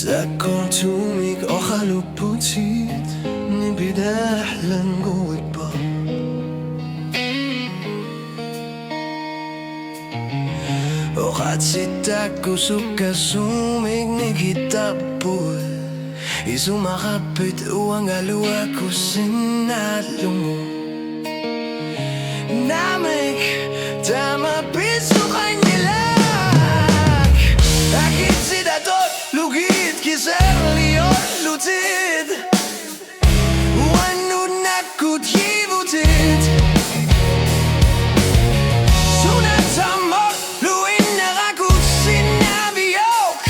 سأكون توميك أخلو بوتيت نبدا أحلى نقوت با وقد ستاك وسوكا سوميك نكتا بول Isu makapit uang galu aku sinalungo Namik tama piso kanyilag Akit si datot lugit kiser liyon lutid Wanud nakut yivutit Sunat samok luin narakut sinabiyok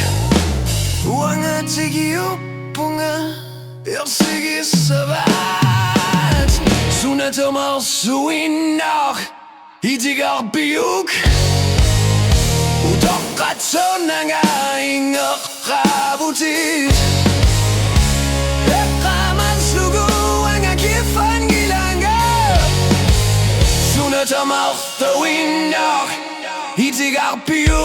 Uang atigiyok Persigi sabat SUNA TAMARLUG ITIGARPIA Utokatson nga ingakabutit Ekamanlugu ang akifan gilanga SUNA TAMARLUG ITIGARPIA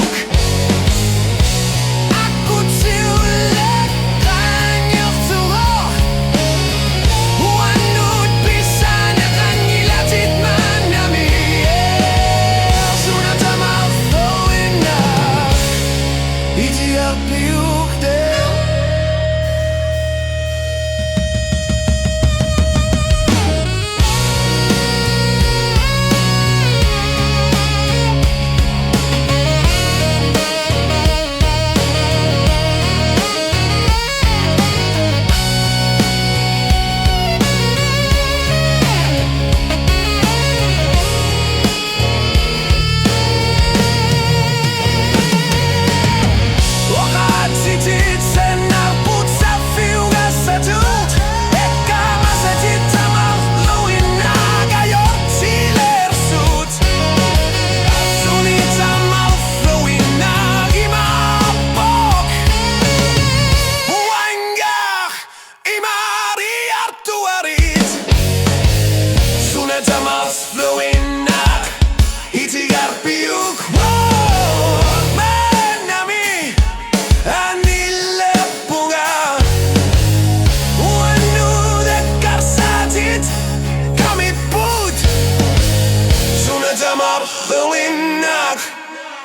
TAMARLUG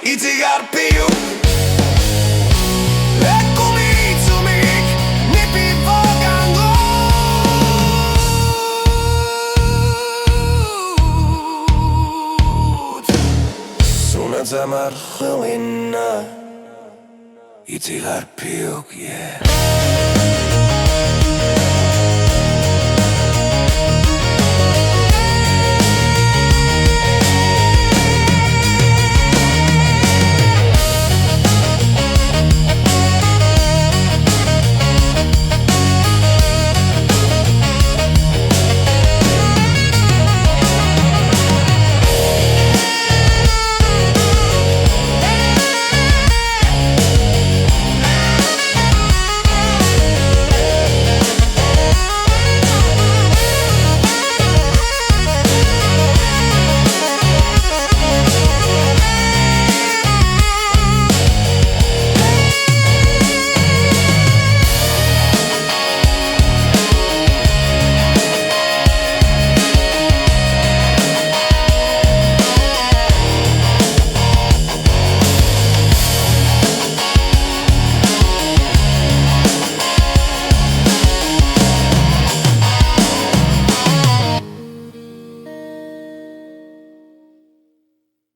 ITIGARPIA Eccomi nipi vogango SUNA TAMARLUG ITIGARPIA yeah